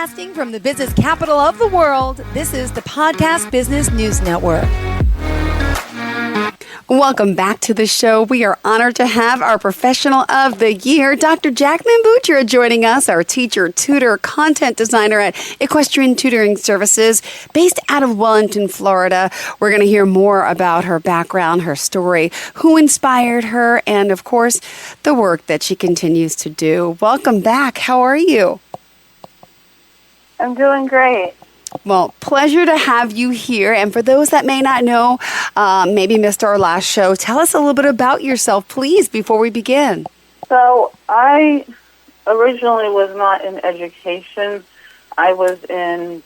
Broadcasting from the business capital of the world, this is the Podcast Business News Network. Welcome back to the show. We are honored to have our Professional of the Year, Dr. Jacqueline Boudria, joining us, our teacher, tutor, content designer at Equestrian Tutoring Services, based out of Wellington, Florida. We're going to hear more about her background, her story, who inspired her, and, of course, the work that she continues to do. Welcome back. How are you? I'm doing great. Well, pleasure to have you here. And for those that may not know, maybe missed our last show, tell us a little bit about yourself, please, before we begin. So I originally was not in education. I was in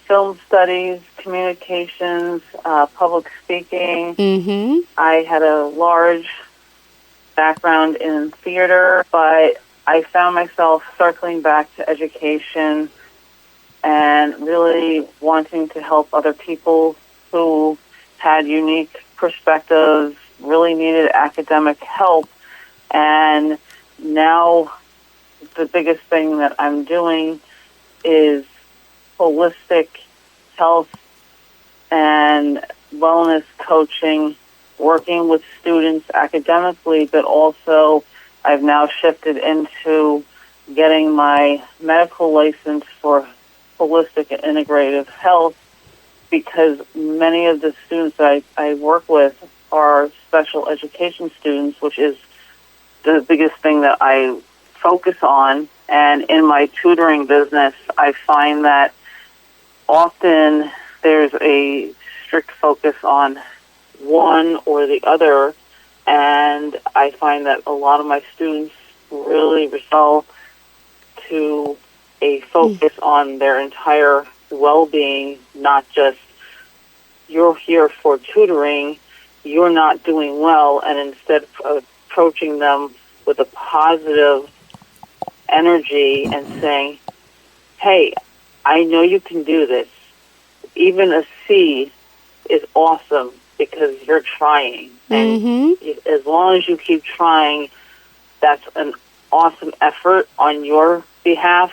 film studies, communications, public speaking. Mm-hmm. I had a large background in theater, but I found myself circling back to education and really wanting to help other people who had unique perspectives, really needed academic help. And now the biggest thing that I'm doing is holistic health and wellness coaching, working with students academically, but also I've now shifted into getting my medical license for holistic and integrative health, because many of the students that I work with are special education students, which is the biggest thing that I focus on. And in my tutoring business, I find that often there's a strict focus on one or the other, and I find that a lot of my students really respond to a focus on their entire well-being, not just you're here for tutoring, you're not doing well, and instead of approaching them with a positive energy and saying, hey, I know you can do this. Even a C is awesome because you're trying. And as long as you keep trying, that's an awesome effort on your behalf.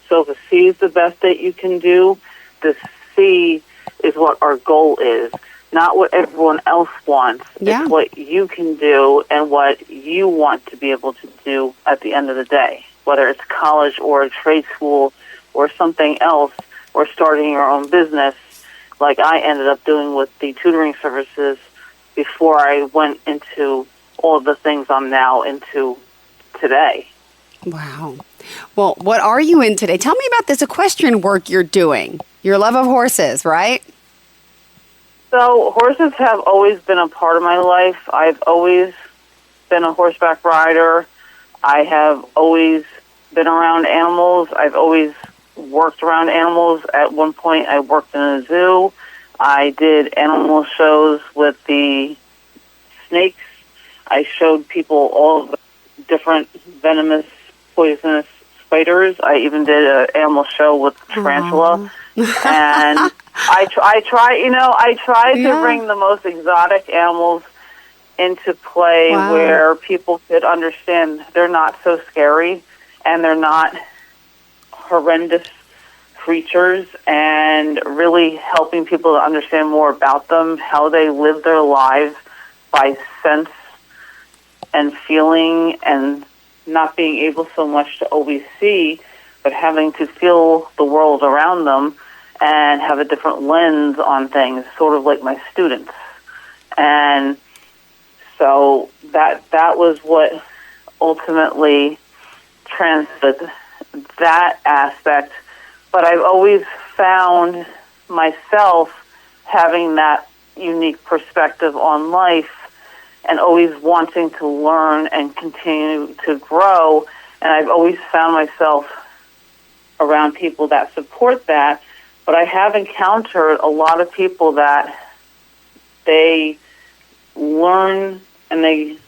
So if a C is the best that you can do, the C is what our goal is, not what everyone else wants. Yeah. It's what you can do and what you want to be able to do at the end of the day, whether it's college or a trade school or something else, or starting your own business like I ended up doing with the tutoring services before I went into all of the things I'm now into today. Wow. Well, what are you in today? Tell me about this equestrian work you're doing. Your love of horses, right? So horses have always been a part of my life. I've always been a horseback rider. I have always been around animals. I've always worked around animals. At one point, I worked in a zoo. I did animal shows with the snakes. I showed people all the different venomous, poisonous spiders. I even did an animal show with tarantula. And I tried to bring the most exotic animals into play where people could understand they're not so scary and they're not horrendous creatures, and really helping people to understand more about them, how they live their lives by sense and feeling, and not being able so much to always see, but having to feel the world around them and have a different lens on things, sort of like my students. And so that was what ultimately transferred that aspect. But I've always found myself having that unique perspective on life and always wanting to learn and continue to grow. And I've always found myself around people that support that. But I have encountered a lot of people that they learn and they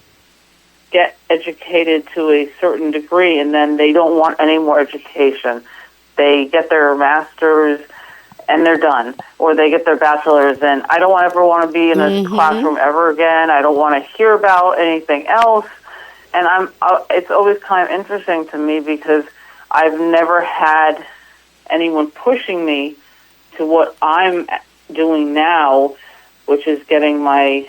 get educated to a certain degree, and then they don't want any more education. They get their master's and they're done, or they get their bachelor's, and I don't ever want to be in a classroom ever again. I don't want to hear about anything else. And it's always kind of interesting to me because I've never had anyone pushing me to what I'm doing now, which is getting my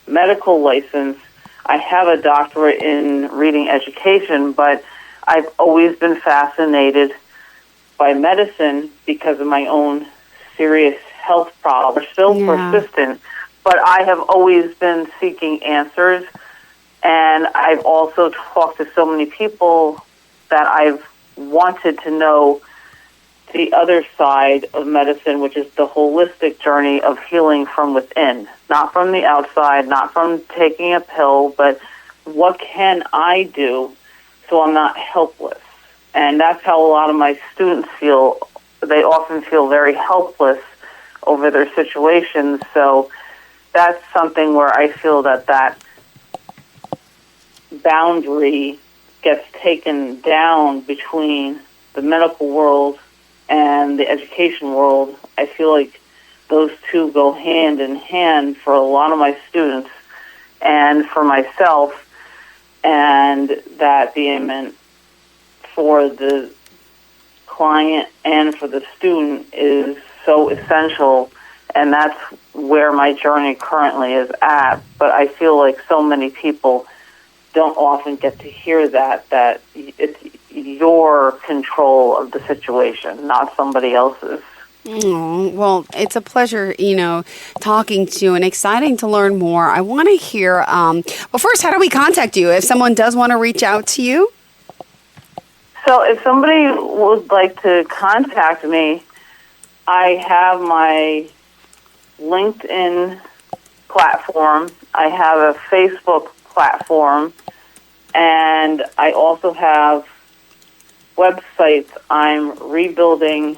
medical license. I have a doctorate in reading education, but I've always been fascinated by medicine because of my own serious health problems. Still persistent, but I have always been seeking answers, and I've also talked to so many people that I've wanted to know the other side of medicine, which is the holistic journey of healing from within, not from the outside, not from taking a pill, but what can I do so I'm not helpless? And that's how a lot of my students feel. They often feel very helpless over their situations. So that's something where I feel that boundary gets taken down between the medical world and the education world. I feel like those two go hand in hand for a lot of my students and for myself, and that the aimment for the client and for the student is so essential, and that's where my journey currently is at. But I feel like so many people don't often get to hear that it's your control of the situation, not somebody else's. Oh, well, it's a pleasure, talking to you and exciting to learn more. I want to hear, well, first, how do we contact you if someone does want to reach out to you? So if somebody would like to contact me, I have my LinkedIn platform. I have a Facebook platform, and I also have websites I'm rebuilding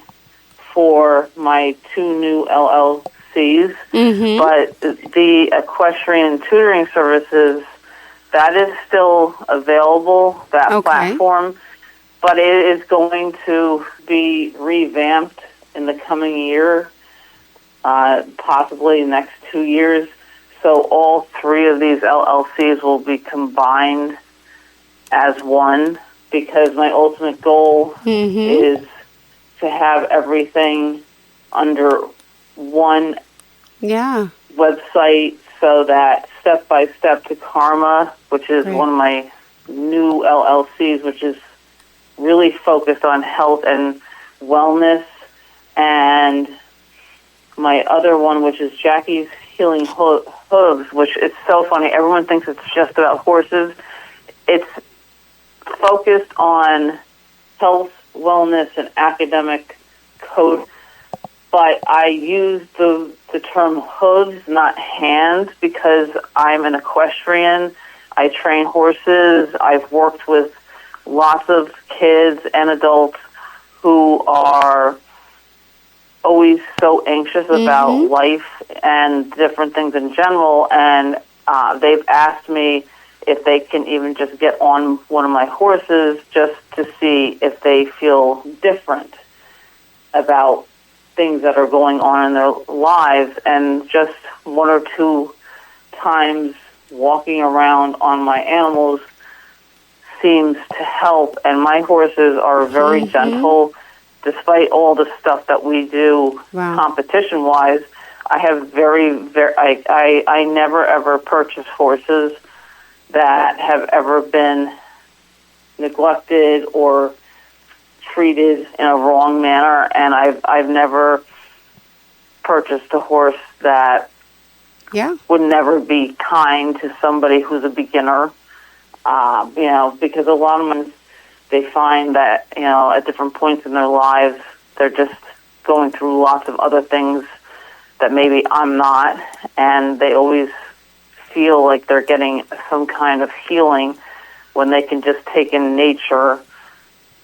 for my 2 new LLCs. But the equestrian tutoring services, that is still available, that platform, but it is going to be revamped in the coming year, possibly the next 2 years. So all 3 of these LLCs will be combined as one, because my ultimate goal is to have everything under one website, so that Step by Step to Karma, which is one of my new LLCs, which is really focused on health and wellness, and my other one, which is Jackie's Healing Hooves, which is so funny. Everyone thinks it's just about horses. It's focused on health, wellness, and academic code, but I use the term hooves, not hands, because I'm an equestrian. I train horses. I've worked with lots of kids and adults who are always so anxious about life and different things in general, and they've asked me if they can even just get on one of my horses just to see if they feel different about things that are going on in their lives. And just 1 or 2 times walking around on my animals seems to help. And my horses are very gentle, despite all the stuff that we do competition-wise. I have I never ever purchase horses that have ever been neglected or treated in a wrong manner, and I've never purchased a horse that would never be kind to somebody who's a beginner. Because a lot of them, they find that at different points in their lives they're just going through lots of other things that maybe I'm not, and they always feel like they're getting some kind of healing when they can just take in nature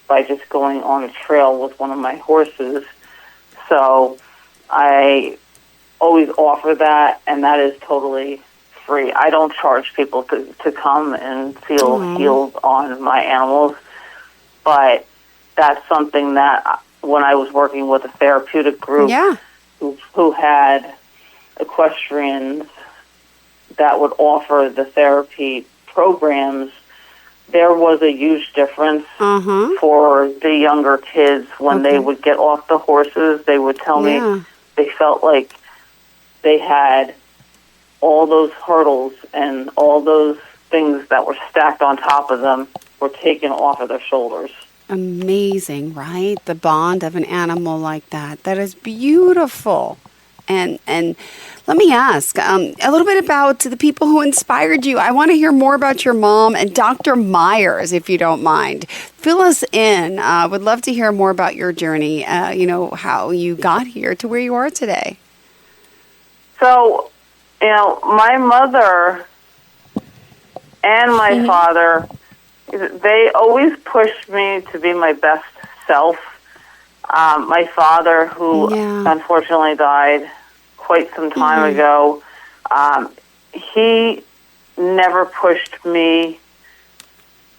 by just going on a trail with one of my horses. So I always offer that, and that is totally free. I don't charge people to come and feel healed on my animals, but that's something that when I was working with a therapeutic group who had equestrians that would offer the therapy programs, there was a huge difference for the younger kids when they would get off the horses. They would tell me they felt like they had all those hurdles and all those things that were stacked on top of them were taken off of their shoulders. Amazing, right? The bond of an animal like that. That is beautiful. And let me ask a little bit about the people who inspired you. I want to hear more about your mom and Dr. Myers, if you don't mind. Fill us in. Would love to hear more about your journey, how you got here to where you are today. So, my mother and my father, they always pushed me to be my best self. My father, who unfortunately died quite some time ago, he never pushed me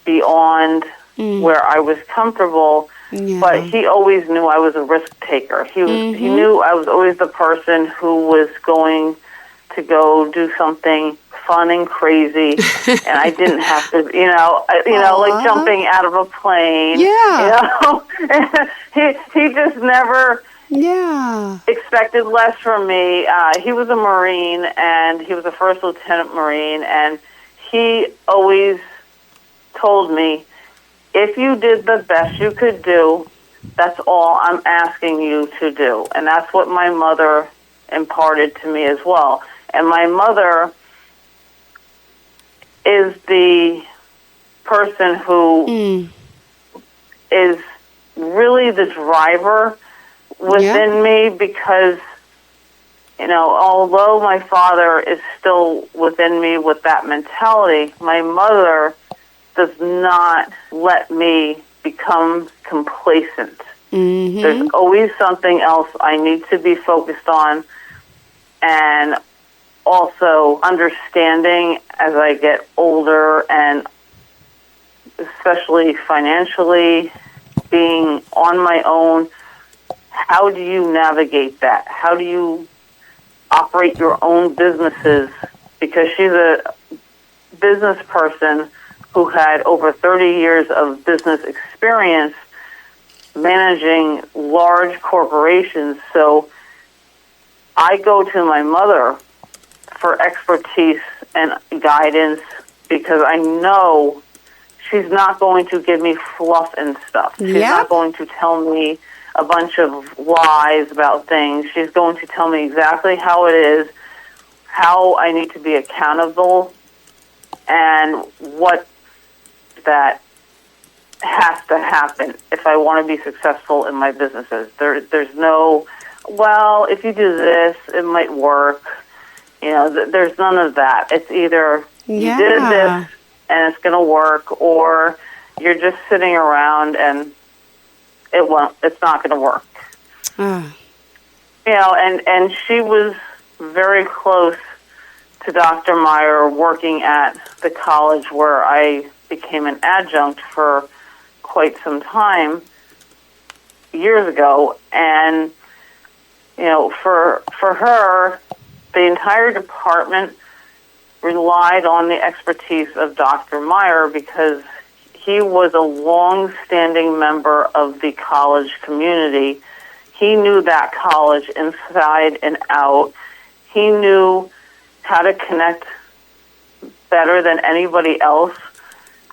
beyond where I was comfortable, but he always knew I was a risk taker. He knew I was always the person who was going to go do something fun and crazy, and I didn't have to, like jumping out of a plane. He just never expected less from me. He was a Marine, and he was a first lieutenant Marine, and he always told me, if you did the best you could do, that's all I'm asking you to do. And that's what my mother imparted to me as well. And my mother is the person who is really the driver within me, because, although my father is still within me with that mentality, my mother does not let me become complacent. There's always something else I need to be focused on, and also understanding as I get older, and especially financially, being on my own, how do you navigate that? How do you operate your own businesses? Because she's a business person who had over 30 years of business experience managing large corporations. So I go to my mother for expertise and guidance, because I know she's not going to give me fluff and stuff. She's not going to tell me a bunch of lies about things. She's going to tell me exactly how it is, how I need to be accountable, and what that has to happen if I want to be successful in my businesses. There's no, well, if you do this, it might work. There's none of that. It's either you did this and it's going to work, or you're just sitting around and it's not going to work. And she was very close to Dr. Meyer, working at the college where I became an adjunct for quite some time years ago. And, for her, the entire department relied on the expertise of Dr. Meyer, because he was a long-standing member of the college community. He knew that college inside and out. He knew how to connect better than anybody else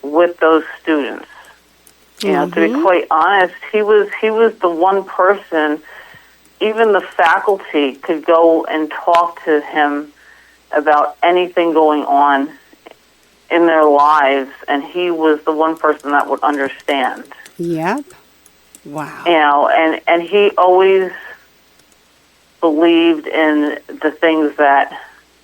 with those students. To be quite honest, he was the one person, even the faculty could go and talk to him about anything going on in their lives, and he was the one person that would understand. Yep. Wow. And he always believed in the things that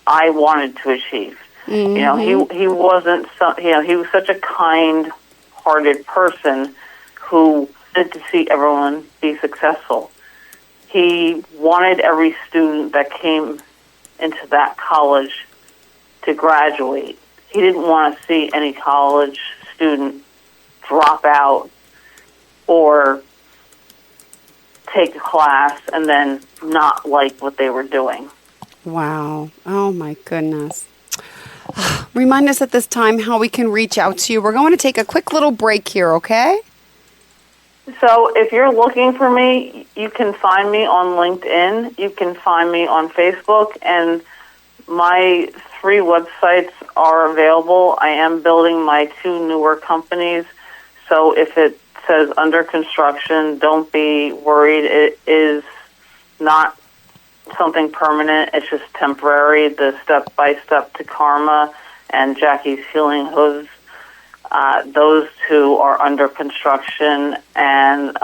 I wanted to achieve. He wasn't he was such a kind-hearted person who wanted to see everyone be successful. He wanted every student that came into that college to graduate. He didn't want to see any college student drop out or take a class and then not like what they were doing. Wow. Oh, my goodness. Remind us at this time how we can reach out to you. We're going to take a quick little break here, okay? So if you're looking for me, you can find me on LinkedIn. You can find me on Facebook. And my 3 websites are available. I am building my 2 newer companies. So if it says under construction, don't be worried. It is not something permanent. It's just temporary. The Step-by-Step to Karma and Jackie's Healing Hooves, those 2 are under construction, and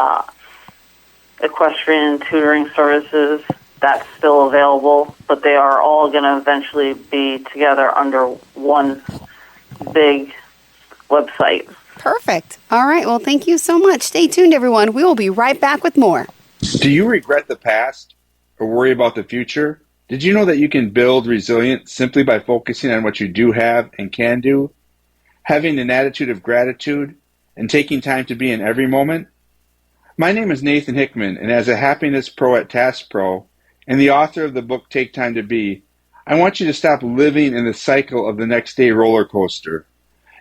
Equestrian Tutoring Services, that's still available, but they are all going to eventually be together under one big website. Perfect. All right. Well, thank you so much. Stay tuned, everyone. We will be right back with more. Do you regret the past or worry about the future? Did you know that you can build resilience simply by focusing on what you do have and can do, having an attitude of gratitude, and taking time to be in every moment? My name is Nathan Hickman, and as a happiness pro at Task Pro and the author of the book Take Time to Be, I want you to stop living in the cycle of the next day roller coaster.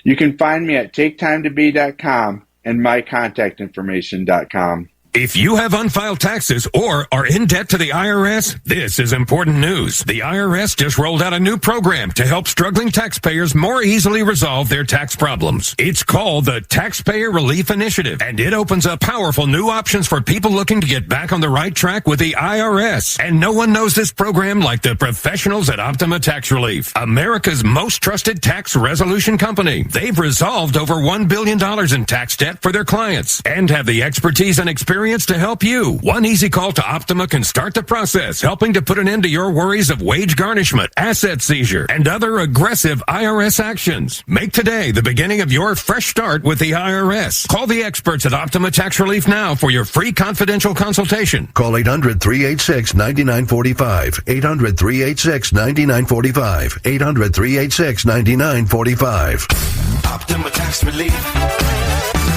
You can find me at taketimetobe.com and mycontactinformation.com. If you have unfiled taxes or are in debt to the IRS, this is important news. The IRS just rolled out a new program to help struggling taxpayers more easily resolve their tax problems. It's called the Taxpayer Relief Initiative, and it opens up powerful new options for people looking to get back on the right track with the IRS. And no one knows this program like the professionals at Optima Tax Relief, America's most trusted tax resolution company. They've resolved over $1 billion in tax debt for their clients and have the expertise and experience to help you. One easy call to Optima can start the process, helping to put an end to your worries of wage garnishment, asset seizure, and other aggressive IRS actions. Make today the beginning of your fresh start with the IRS. Call the experts at Optima Tax Relief now for your free confidential consultation. Call 800-386-9945. 800-386-9945. 800-386-9945. Optima Tax Relief.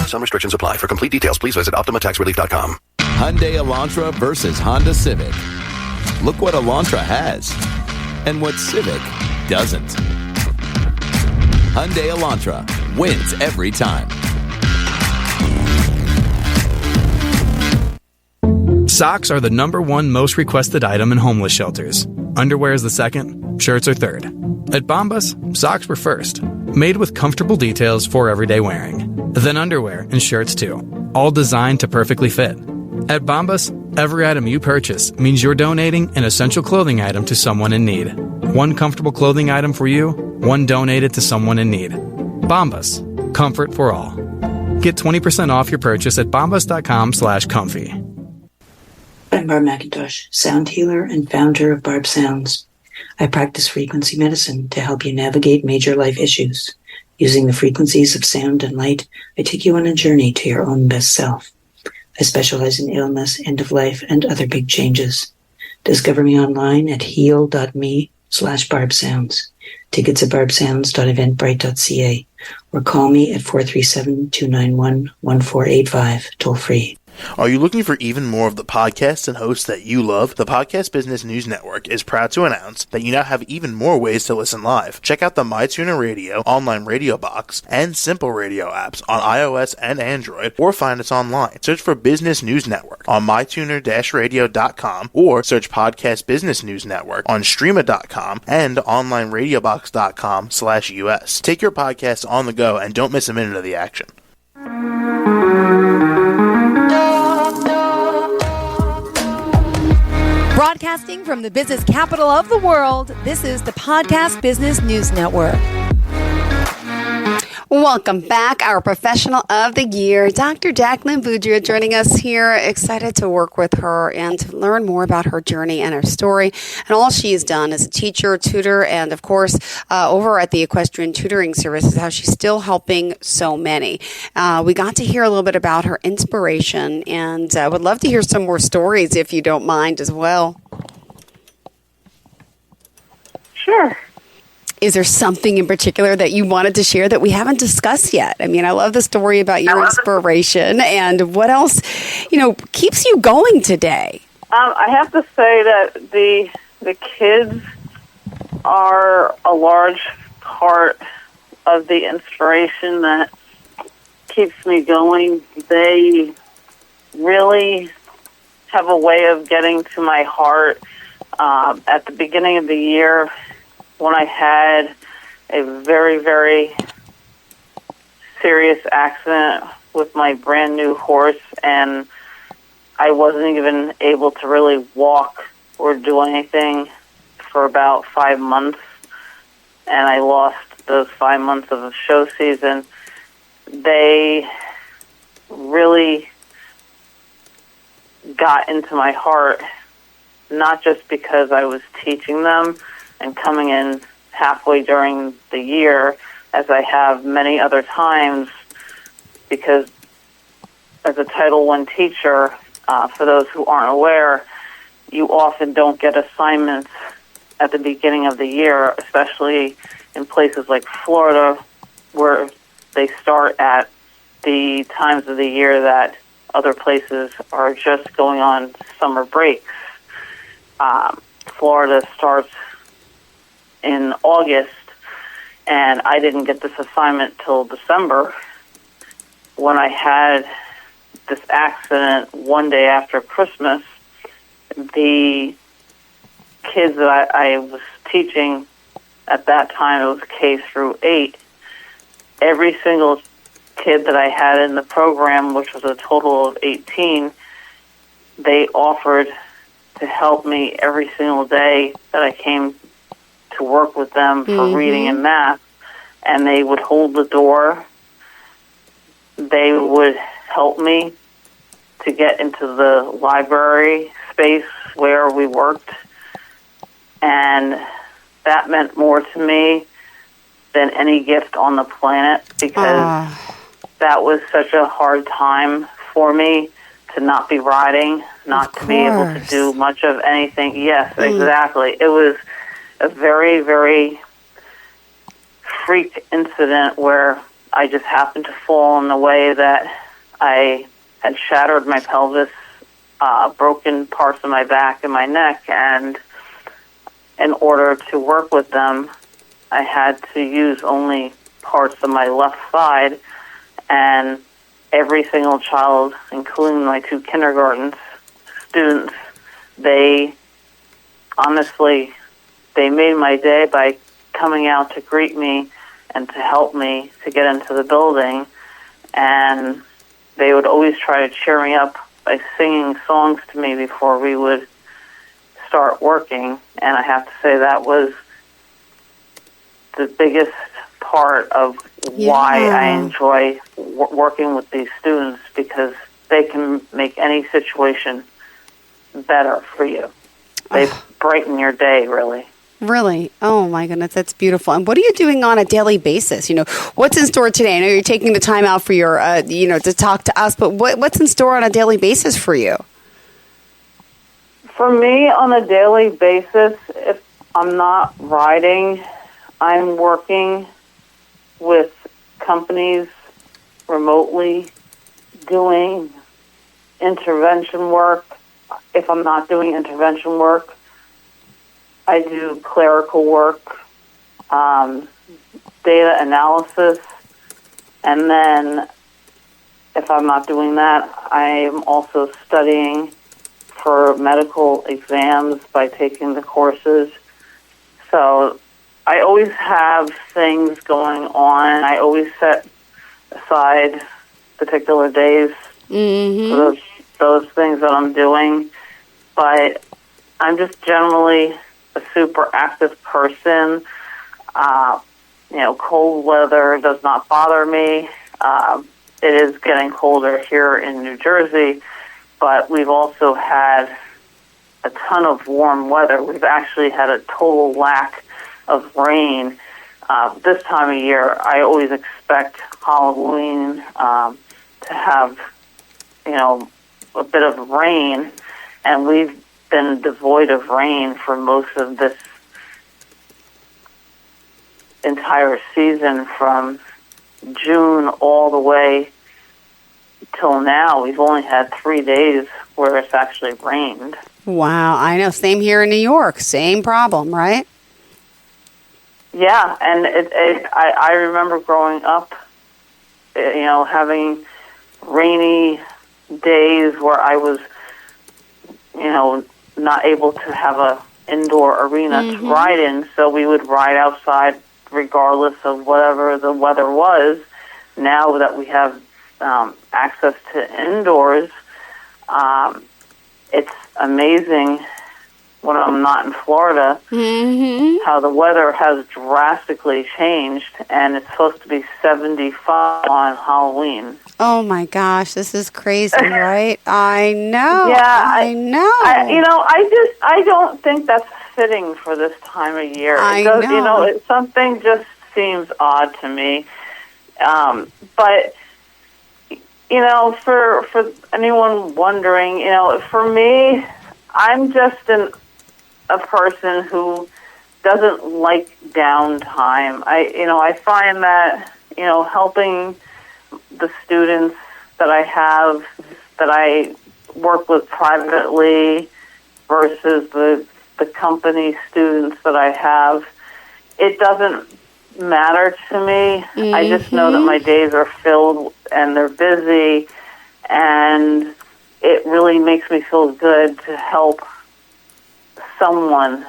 Some restrictions apply. For complete details, please visit OptimaTaxRelief.com. Hyundai Elantra versus Honda Civic. Look what Elantra has and what Civic doesn't. Hyundai Elantra wins every time. Socks are the #1 most requested item in homeless shelters. Underwear is the second, shirts are third. At Bombas, socks were first, made with comfortable details for everyday wearing. Then underwear and shirts too, all designed to perfectly fit. At Bombas, every item you purchase means you're donating an essential clothing item to someone in need. One comfortable clothing item for you, one donated to someone in need. Bombas, comfort for all. Get 20% off your purchase at bombas.com/comfy. I'm Barb McIntosh, sound healer and founder of Barb Sounds. I practice frequency medicine to help you navigate major life issues. Using the frequencies of sound and light, I take you on a journey to your own best self. I specialize in illness, end of life, and other big changes. Discover me online at heal.me/barbsounds. Tickets at barbsounds.eventbrite.ca or call me at 437-291-1485, toll free. Are you looking for even more of the podcasts and hosts that you love? The Podcast Business News Network is proud to announce that you now have even more ways to listen live. Check out the mytuner-radio, online radio box, and simpleradio apps on iOS and Android, or find us online. Search for Business News Network on mytuner-radio.com or search Podcast Business News Network on streama.com and onlineradiobox.com/US. Take your podcast on the go and don't miss a minute of the action. Broadcasting from the business capital of the world, this is the Podcast Business News Network. Welcome back, our professional of the year, Dr. Jacqueline Boudria, joining us here. Excited to work with her and to learn more about her journey and her story and all she's done as a teacher, tutor, and of course, over at the Equestrian Tutoring Services, how she's still helping so many. We got to hear a little bit about her inspiration, and I would love to hear some more stories if you don't mind as well. Sure. Is there something in particular that you wanted to share that we haven't discussed yet? I mean, I love the story about your inspiration and what else, keeps you going today. I have to say that the kids are a large part of the inspiration that keeps me going. They really have a way of getting to my heart. At the beginning of the year, when I had a very, very serious accident with my brand new horse, and I wasn't even able to really walk or do anything for about 5 months, and I lost those 5 months of the show season. They really got into my heart, not just because I was teaching them and coming in halfway during the year, as I have many other times, because as a Title I teacher, for those who aren't aware, you often don't get assignments at the beginning of the year, especially in places like Florida, where they start at the times of the year that other places are just going on summer breaks. Florida starts in August, and I didn't get this assignment till December. When I had this accident one day after Christmas, the kids that I was teaching at that time, it was K through 8, every single kid that I had in the program, which was a total of 18, they offered to help me every single day that I came to work with them for reading and math, and they would hold the door. They would help me to get into the library space where we worked, and that meant more to me than any gift on the planet, because that was such a hard time for me to not be riding, not to be able to do much of anything. Yes, exactly. It was a very, very freak incident where I just happened to fall in the way that I had shattered my pelvis, broken parts of my back and my neck, and in order to work with them, I had to use only parts of my left side, and every single child, including my 2 kindergarten students, they honestly, they made my day by coming out to greet me and to help me to get into the building, and they would always try to cheer me up by singing songs to me before we would start working, and I have to say that was the biggest part of why I enjoy working with these students, because they can make any situation better for you. They brighten your day, really. Really? Oh, my goodness. That's beautiful. And what are you doing on a daily basis? You know, what's in store today? I know you're taking the time out for your, to talk to us, but what's in store on a daily basis for you? For me, on a daily basis, if I'm not riding, I'm working with companies remotely doing intervention work. If I'm not doing intervention work, I do clerical work, data analysis, and then if I'm not doing that, I'm also studying for medical exams by taking the courses. So I always have things going on. I always set aside particular days for those things that I'm doing. But I'm just generally a super active person. Cold weather does not bother me. It is getting colder here in New Jersey, but we've also had a ton of warm weather. We've actually had a total lack of rain. This time of year, I always expect Halloween to have, a bit of rain, and we've been devoid of rain for most of this entire season, from June all the way till now. We've only had 3 days where it's actually rained. Wow, I know. Same here in New York. Same problem, right? Yeah, and I remember growing up, having rainy days where I was, not able to have a indoor arena to ride in, so we would ride outside regardless of whatever the weather was. Now that we have access to indoors, it's amazing when I'm not in Florida how the weather has drastically changed, and it's supposed to be 75 on Halloween. Oh my gosh, this is crazy, right? I know. Yeah, I know. I don't think that's fitting for this time of year. I know. Something just seems odd to me. But for anyone wondering, for me, I'm just a person who doesn't like downtime. I find that, helping the students that I work with privately versus the company students that I have, it doesn't matter to me. I just know that my days are filled and they're busy, and it really makes me feel good to help someone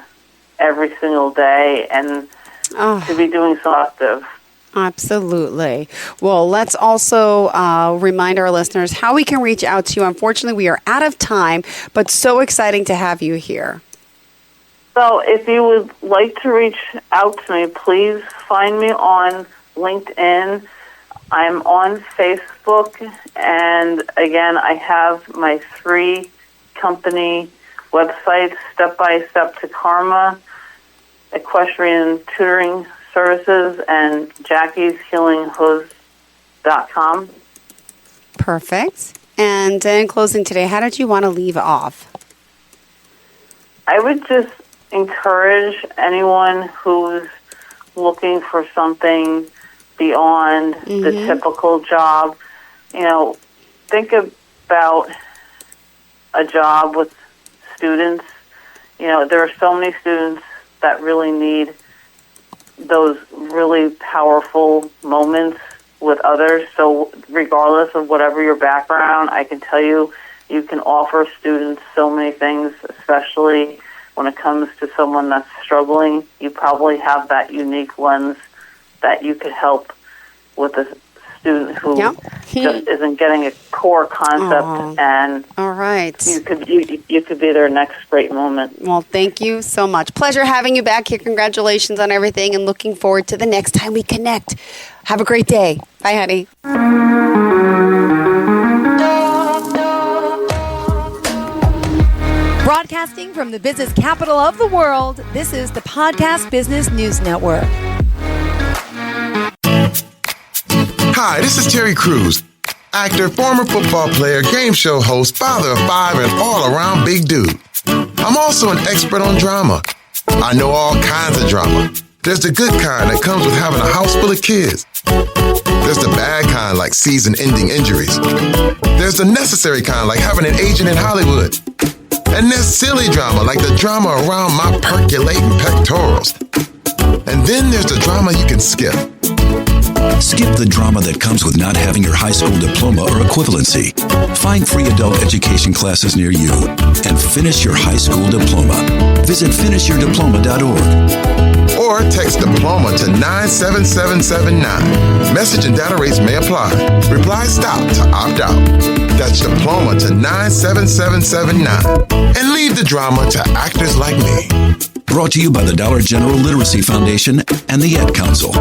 every single day and to be doing so active. Absolutely. Well, let's also remind our listeners how we can reach out to you. Unfortunately, we are out of time, but so exciting to have you here. So if you would like to reach out to me, please find me on LinkedIn. I'm on Facebook, and again, I have my 3 company websites, Step by Step to Karma, Equestrian Tutoring Services, and JackiesHealingHooves.com. Perfect. And in closing today, how did you want to leave off? I would just encourage anyone who's looking for something beyond the typical job. Think about a job with students. There are so many students that really need those really powerful moments with others. So regardless of whatever your background, I can tell you, you can offer students so many things, especially when it comes to someone that's struggling. You probably have that unique lens that you could help with a student who just isn't getting a core concept, and all right, you could be their next great moment. Well, thank you so much. Pleasure having you back here. Congratulations on everything, and looking forward to the next time we connect. Have a great day. Bye, honey. Broadcasting from the business capital of the world, this is the Podcast Business News Network. Hi, this is Terry Crews, actor, former football player, game show host, father of 5, and all-around big dude. I'm also an expert on drama. I know all kinds of drama. There's the good kind that comes with having a house full of kids. There's the bad kind, like season-ending injuries. There's the necessary kind, like having an agent in Hollywood. And there's silly drama, like the drama around my percolating pectorals. And then there's the drama you can skip. Skip the drama that comes with not having your high school diploma or equivalency. Find free adult education classes near you and finish your high school diploma. Visit finishyourdiploma.org. Or text diploma to 97779. Message and data rates may apply. Reply stop to opt out. That's diploma to 97779. And leave the drama to actors like me. Brought to you by the Dollar General Literacy Foundation and the Ad Council.